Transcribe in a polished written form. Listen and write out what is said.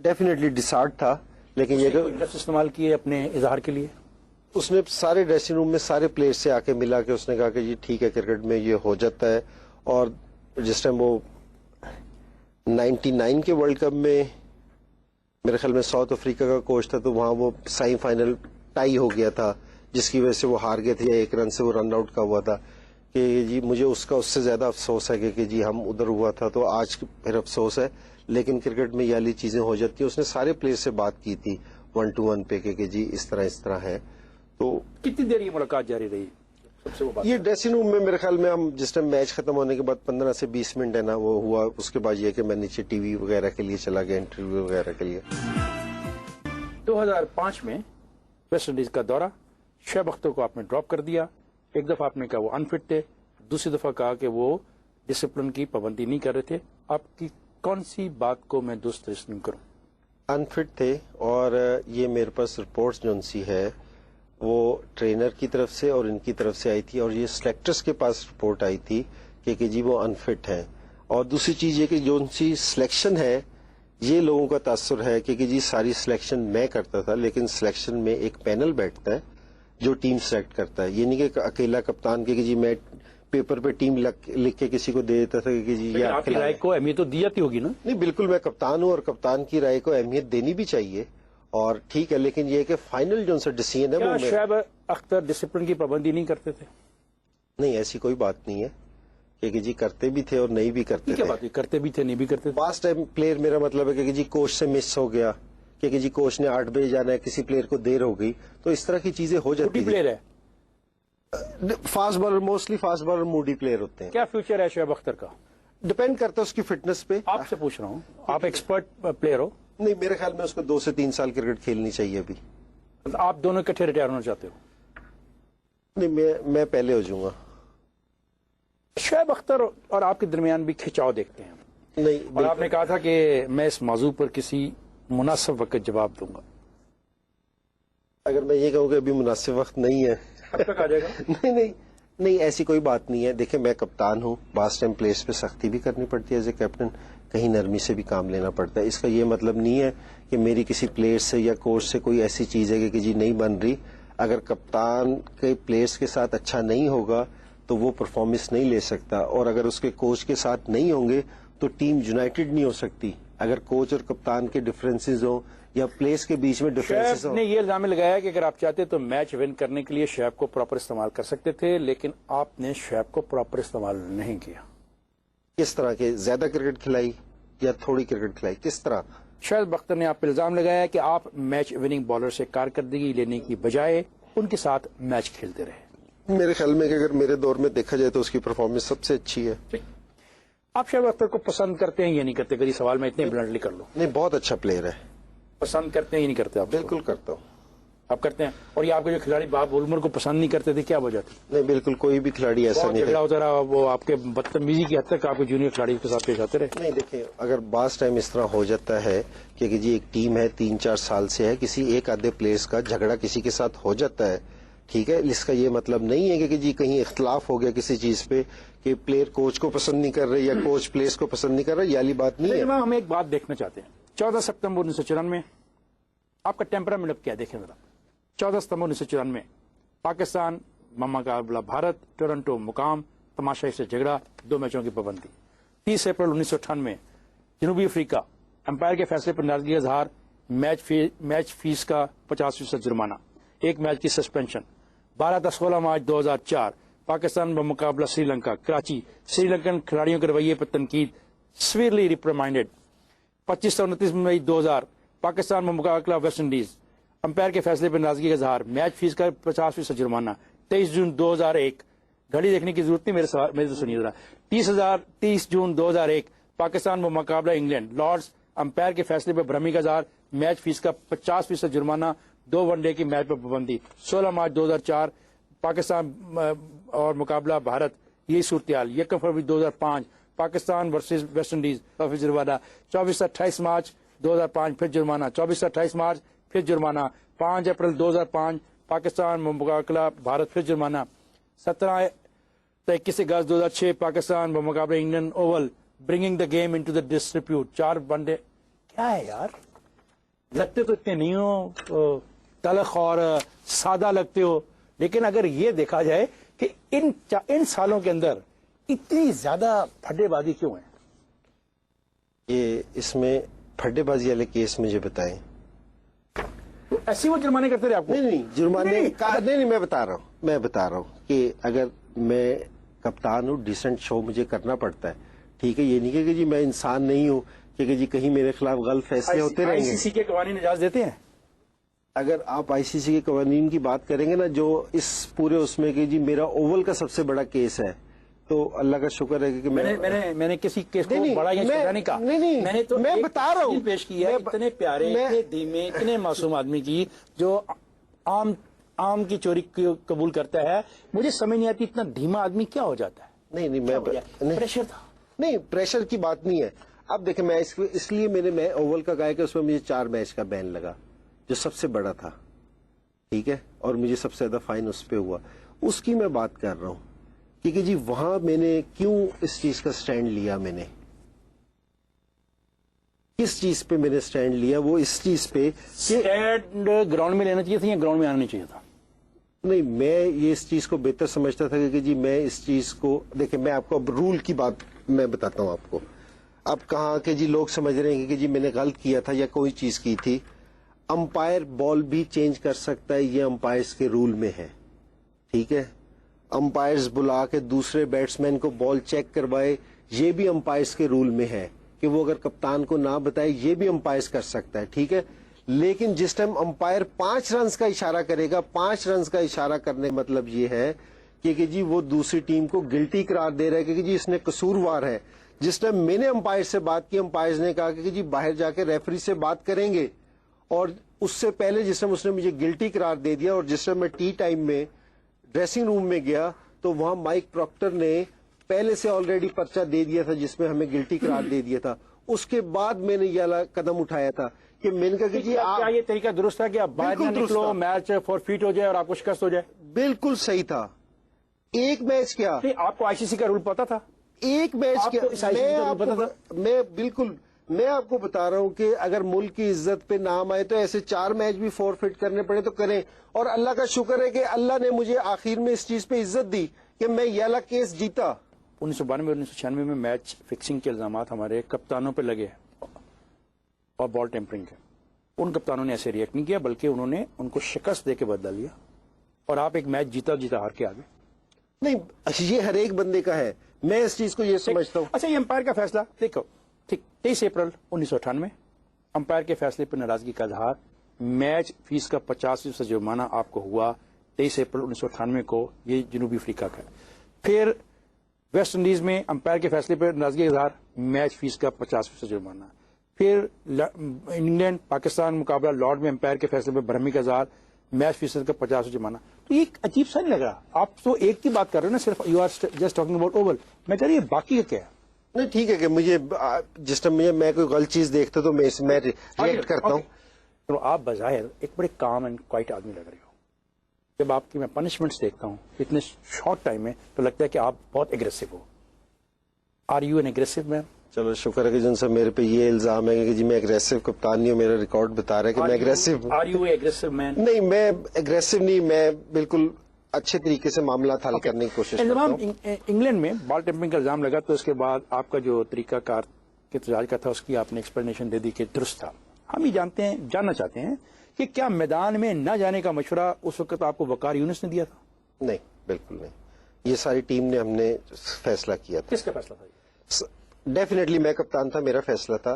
Definitely ڈسارٹ تھا، لیکن یہ کہ لفظ استعمال کیے اپنے اظہار کے لیے. اس نے سارے ڈریسنگ روم میں سارے پلیئر سے آ کے ملا کے اس نے کہا کہ جی ٹھیک ہے کرکٹ میں یہ ہو جاتا ہے. اور جس ٹائم وہ 99 کے ورلڈ کپ میں میرے خیال میں ساؤتھ افریقہ کا کوچ تھا، تو وہاں وہ سیمی فائنل ٹائی ہو گیا تھا جس کی وجہ سے وہ ہار گئے تھے، یا 1 رن سے وہ رن آؤٹ کا ہوا تھا. کہ جی مجھے اس سے زیادہ افسوس ہے کہ جی ہم ادھر ہوا تھا، تو آج پھر افسوس ہے. لیکن کرکٹ میں یہ والی چیزیں ہو جاتی ہیں. اس نے سارے پلیئر سے بات کی تھی 1 to 1 پہ کہ جی اس طرح ہے. تو کتنی دیر یہ ملاقات جاری رہی؟ سب سے وہ بات یہ ڈریسنگ روم میں میرے خیال میں ہم جس ٹائم میچ ختم ہونے کے بعد 15 سے 20 منٹ ہے نا وہ ہوا. اس کے بعد یہ کہ میں نیچے ٹی وی وغیرہ کے لیے چلا گیا، انٹرویو وغیرہ کے لیے. 2005 میں ویسٹ انڈیز کا دورہ، شعیب اختر کو آپ نے ڈراپ کر دیا. ایک دفعہ آپ نے کہا وہ انفٹ تھے، دوسری دفعہ کہا کہ وہ ڈسپلن کی پابندی نہیں کر رہے تھے. آپ کی کون سی بات کو میں درست تسلیم کروں؟ انفٹ تھے، اور یہ میرے پاس رپورٹس جو سی ہے وہ ٹرینر کی طرف سے اور ان کی طرف سے آئی تھی، اور یہ سلیکٹرز کے پاس رپورٹ آئی تھی کہ جی وہ انفٹ ہیں. اور دوسری چیز یہ کہ جو ان سی سلیکشن ہے، یہ لوگوں کا تاثر ہے کہ جی ساری سلیکشن میں کرتا تھا، لیکن سلیکشن میں ایک پینل بیٹھتا ہے جو ٹیم سلیکٹ کرتا ہے. یہ نہیں کہ اکیلا کپتان کہ جی میں پیپر پہ ٹیم لکھ کے کسی کو دے دیتا تھا کہ جی یہ آپ کی رائے کو اہمیت تو دی جاتی ہوگی نا؟ نہیں، بالکل میں کپتان ہوں اور کپتان کی رائے کو اہمیت دینی بھی چاہیے، اور ٹھیک ہے. لیکن یہ کہ فائنل جو ان سے ڈیسیژن ہے کیا وہ شعیب اختر ڈسپلن کی پابندی نہیں کرتے تھے؟ نہیں، ایسی کوئی بات نہیں ہے کہ جی کرتے بھی تھے اور نہیں بھی کرتے کیا تھے. بات ہے، کرتے بھی تھے نہیں بھی کرتے تھے. پاس ٹائم پلیئر میرا مطلب ہے کہ جی کوچ سے مس ہو گیا کہ جی کوچ نے 8 بجے جانا ہے، کسی پلیئر کو دیر ہو گئی، تو اس طرح کی چیزیں ہو جاتی ہیں. پلیئر ہے fast bowler, mostly fast bowler moody player ہوتے ہیں. کیا فیوچر ہے شعیب اختر کا؟ ڈپینڈ کرتا ہے اس کی فٹنس پہ. آپ سے پوچھ رہا ہوں، آپ ایکسپرٹ پلیئر ہو. نہیں، میرے خیال میں اس کو 2 سے 3 سال کرکٹ کھیلنی چاہیے ابھی. آپ دونوں اکٹھے ریٹائر ہونا چاہتے ہو؟ نہیں، میں پہلے ہو جاؤں گا. شعیب اختر اور آپ کے درمیان بھی کھچاؤ دیکھتے ہیں. نہیں، اور آپ نے کہا تھا کہ میں اس موضوع پر کسی مناسب وقت جواب دوں گا. اگر میں یہ کہوں کہ ابھی مناسب وقت نہیں ہے، اب تک آ جائے گا. نہیں ایسی کوئی بات نہیں ہے. دیکھیں میں کپتان ہوں، بعض ٹائم پلیئرز پہ سختی بھی کرنی پڑتی ہے ایز اے کیپٹن، کہیں نرمی سے بھی کام لینا پڑتا ہے. اس کا یہ مطلب نہیں ہے کہ میری کسی پلیئر سے یا کوچ سے کوئی ایسی چیز ہے کہ جی نہیں بن رہی. اگر کپتان کے پلیئرز کے ساتھ اچھا نہیں ہوگا تو وہ پرفارمنس نہیں لے سکتا، اور اگر اس کے کوچ کے ساتھ نہیں ہوں گے تو ٹیم یونائٹڈ نہیں ہو سکتی. اگر کوچ اور کپتان کے ڈفرینسز ہوں یا پلیئرز کے بیچ میں ڈفرینسز شعیب نے یہ الزام لگایا کہ اگر آپ چاہتے تو میچ ون کرنے کے لیے شعیب کو پراپر استعمال کر سکتے تھے، لیکن آپ نے شعیب کو پراپر استعمال نہیں کیا. کس طرح کے زیادہ کرکٹ کھلائی یا تھوڑی کرکٹ کھلائی، کس طرح؟ شعیب اختر نے آپ پہ الزام لگایا کہ آپ میچ وننگ بالر سے کارکردگی لینے کی بجائے ان کے ساتھ میچ کھیلتے رہے. میرے خیال میں کہ اگر میرے دور میں دیکھا جائے تو اس کی پرفارمنس سب سے اچھی ہے. آپ شعیب اختر کو پسند کرتے ہیں یا نہیں کرتے؟ اگر یہ سوال میں اتنے بلنٹلی کر لوں. نہیں، بہت اچھا پلیئر ہے. پسند کرتے ہیں یا نہیں کرتے آپ؟ بالکل کرتا ہوں. آپ کرتے ہیں. اور یہ آپ کے جو کھلاڑی باب عمر کو پسند نہیں کرتے تھے، کیا وجہ تھی؟ نہیں، بالکل کوئی بھی کھلاڑی ایسا نہیں جھگڑا ہوتا رہا، وہ آپ کے بدتمیزی کی حد تک آپ کے جونیئر کھلاڑی کے ساتھ پیش آتے رہے؟ نہیں. دیکھیں اگر بعض ٹائم اس طرح ہو جاتا ہے کہ جی ایک ٹیم ہے 3-4 سال سے ہے، کسی ایک آدھے پلیئرز کا جھگڑا کسی کے ساتھ ہو جاتا ہے، ٹھیک ہے. اس کا یہ مطلب نہیں ہے کہ جی کہیں اختلاف ہو گیا کسی چیز پہ کہ پلیئر کوچ کو پسند نہیں کر رہے یا کوچ پلیئرز کو پسند نہیں کر رہا، یہ والی بات نہیں ہے. ہم ایک بات دیکھنا چاہتے ہیں. 14 ستمبر 1994 آپ کا ٹیمپرامنٹ اب کیا دیکھیں ذرا. 14 ستمبر 1994 پاکستان بمقابلہ بھارت، ٹورنٹو مقام، تماشائی سے جھگڑا، 2 میچوں کی پابندی. 30 اپریل 1998 جنوبی افریقہ، امپائر کے فیصلے پر ناراضگی اظہار، میچ فیس کا 50% جرمانہ، 1 میچ کی سسپینشن. 12-16 مارچ 2004 پاکستان بمقابلہ سری لنکا، کراچی، سری لنکن کھلاڑیوں کے رویے پر تنقید، سویئرلی ریپریمائنڈڈ. 25 سے 29 مئی 2000 پاکستان بمقابلہ ویسٹ انڈیز، امپائر کے فیصلے پر ناراضگی کا اظہار، میچ فیس کا 50% جرمانہ. 23 جون 2001 گھڑی دیکھنے کی ضرورت نہیں، میرے تو سنیے ذرا. 30 جون 2001 پاکستان بمقابلہ انگلینڈ، لارڈز، امپائر کے فیصلے پر برہمی کا اظہار، میچ فیس کا 50% جرمانہ، 2 ون ڈے کی میچ پر پابندی. 16 مارچ 2004 پاکستان اور مقابلہ بھارت، یہی صورتحال. 1 فروری 2005 پاکستان ورسز ویسٹ انڈیز، کافی جرمانہ. 24 سے 28 مارچ 2005 پھر جرمانہ. 24 سے 28 مارچ پھر جرمانہ. 5 اپریل 2005 پاکستان بمقابلہ بھارت، پھر جرمانہ. 17 سے 21 اگست 2006 پاکستان بمقابلہ England Oval, bringing the game into the dispute, 4 one day. کیا ہے یار؟ لگتے تو اتنے نہیں ہو تلخ اور سادہ لگتے ہو، لیکن اگر یہ دیکھا جائے کہ ان سالوں کے اندر اتنی زیادہ پھڈے بازی کیوں ہے؟ یہ اس میں پھڈے بازی والے کیس مجھے بتائیں. ایسے وہ جرمانے کرتے رہے آپ کو؟ نہیں جرمانے نہیں میں بتا رہا ہوں کہ اگر میں کپتان ہوں ڈیسنٹ شو مجھے کرنا پڑتا ہے، ٹھیک ہے. یہ نہیں کہ جی میں انسان نہیں ہوں کہ جی کہیں میرے خلاف غلط فیصلے ہوتے رہیں گے. ICC کے قوانین اجازت دیتے ہیں؟ اگر آپ ICC کے قوانین کی بات کریں گے نا، جو اس پورے اس میں کہ جی میرا اوول کا سب سے بڑا کیس ہے، تو اللہ کا شکر ہے کہ میں نے کسی کیس کو بڑا یا چھوٹا نہیں کہا. میں نے تو میں بتا رہا ہوں پیش کیا ہے اتنے پیارے اتنے دھیمے اتنے معصوم آدمی کی جو عام کی چوری قبول کرتا ہے. مجھے سمجھ نہیں آتی اتنا دھیما آدمی کیا ہو جاتا ہے. نہیں پریشر تھا. نہیں پریشر کی بات نہیں ہے. اب دیکھیں میں اس لیے میں اوول کا کہا کہ اس میں مجھے 4 میچ کا بین لگا جو سب سے بڑا تھا، ٹھیک ہے، اور مجھے سب سے زیادہ فائن اس پہ ہوا. اس کی میں بات کر رہا ہوں کیونکہ جی وہاں میں نے کیوں اس چیز کا سٹینڈ لیا، میں نے کس چیز پہ میں نے سٹینڈ لیا، وہ اس چیز پہ سٹینڈ گراؤنڈ میں لینا چاہیے تھا یا گراؤنڈ میں آنا نہیں چاہیے تھا؟ نہیں میں یہ اس چیز کو بہتر سمجھتا تھا کہ جی میں اس چیز کو دیکھیں میں آپ کو اب رول کی بات میں بتاتا ہوں آپ کو. اب کہاں کہ جی لوگ سمجھ رہے ہیں کہ جی میں نے غلط کیا تھا یا کوئی چیز کی تھی. امپائر بال بھی چینج کر سکتا ہے، یہ امپائرز کے رول میں ہے، ٹھیک ہے. امپائرز بلا کے دوسرے بیٹسمین کو بال چیک کروائے، یہ بھی امپائرز کے رول میں ہے کہ وہ اگر کپتان کو نہ بتائے یہ بھی امپائرز کر سکتا ہے، ٹھیک ہے. لیکن جس ٹائم امپائر 5 رنز کا اشارہ کرے گا، 5 رنز کا اشارہ کرنے کا مطلب یہ ہے کہ جی وہ دوسری ٹیم کو گلٹی قرار دے رہا ہے کہ جی اس نے قصوروار ہے. جس ٹائم میں نے امپائر سے بات کی، امپائرز نے کہا کہ جی باہر جا کے ریفری سے بات کریں گے، اور اس سے پہلے جس ٹائم اس نے مجھے گلٹی قرار دے دیا، اور جس ٹائم میں ٹی ٹائم میں ڈریسنگ روم میں گیا تو وہاں مائک پراکٹر نے پہلے سے آلریڈی پرچہ دے دیا تھا جس میں ہمیں گلٹی قرار دے دیا تھا. اس کے بعد میں نے یہ والا قدم اٹھایا تھا کہ میں نے کہا کہ جی کیا یہ طریقہ درست ہے کہ آپ باہر نہ نکلو، میچ فورفیٹ ہو جائے اور آپ کو شکست ہو جائے؟ بالکل صحیح تھا. ایک میچ کیا آپ کو ICC کا رول پتا تھا؟ ایک میچ کیا میں آپ کو بتا رہا ہوں کہ اگر ملک کی عزت پہ نام آئے تو ایسے 4 میچ بھی فورفٹ کرنے پڑے تو کریں. اور اللہ کا شکر ہے کہ اللہ نے مجھے آخر میں اس چیز پہ عزت دی کہ میں یہ والا کیس جیتا. 1992 1996 میں میچ فکسنگ کے الزامات ہمارے کپتانوں پہ لگے اور بال ٹیمپرنگ کے. ان کپتانوں نے ایسے ریئیکٹ نہیں کیا بلکہ انہوں نے ان کو شکست دے کے بدلا لیا اور آپ ایک میچ جیتا ہار کے آگے. نہیں یہ ہر ایک بندے کا ہے، میں اس چیز کو یہ سمجھتا ہوں. اچھا یہ امپائر کا فیصلہ دیکھو، ٹھیک 23 اپریل 1998 امپائر کے فیصلے پر ناراضگی کا اظہار، میچ فیس کا 50% جرمانہ آپ کو ہوا 23 اپریل 1998 کو، یہ جنوبی افریقہ کا. پھر ویسٹ انڈیز میں امپائر کے فیصلے پر ناراضگی کا اظہار، میچ فیس کا 50% جرمانہ. پھر انگلینڈ پاکستان مقابلہ لارڈ میں امپائر کے فیصلے پر برہمی کا اظہار، میچ فیصد کا 50% جرمانہ. تو یہ عجیب سا نہیں لگ رہا؟ آپ تو ایک کی بات کر رہے ہیں نا، صرف you are just talking about oval. میں کہہ رہی یہ باقی کا کیا ہے؟ نہیں ٹھیک ہے کہ مجھے جس ٹائم میں کوئی غلط چیز دیکھتا تو میں ریئیکٹ کرتا ہوں. تو آپ بظاہر ایک بڑے کام اینڈ کوائٹ آدمی لگ رہے ہو. جب آپ کی میں پنشمنٹس دیکھتا ہوں اتنے شارٹ ٹائم میں تو لگتا ہے کہ آپ بہت اگریسو ہو. Are you an aggressive man? چلو شکر ہے کہ جن سے میرے پہ یہ الزام ہے کہ جی میں اگریسو کپتان نہیں ہوں، میرا ریکارڈ بتا رہا ہے کہ میں اگریسو. آر یو اگریسو مین؟ نہیں میں اگریسو نہیں، میں بالکل اچھے طریقے سے معاملات حل کرنے کی کوشش کرتا ہوں. انگلینڈ میں بال ٹیمپرنگ کا الزام لگا تو اس کے بعد آپ کا جو طریقہ کار کے احتجاج کا تھا اس کی آپ نے ایکسپلینیشن دے دی کہ درست تھا. ہم یہ جاننا چاہتے ہیں کہ کیا میدان میں نہ جانے کا مشورہ اس وقت آپ کو وقار یونس نے دیا تھا؟ نہیں بالکل نہیں، یہ ساری ٹیم نے ہم نے فیصلہ کیا تھا. کس کا فیصلہ تھا؟ ڈیفینیٹلی میں کپتان تھا، میرا فیصلہ تھا.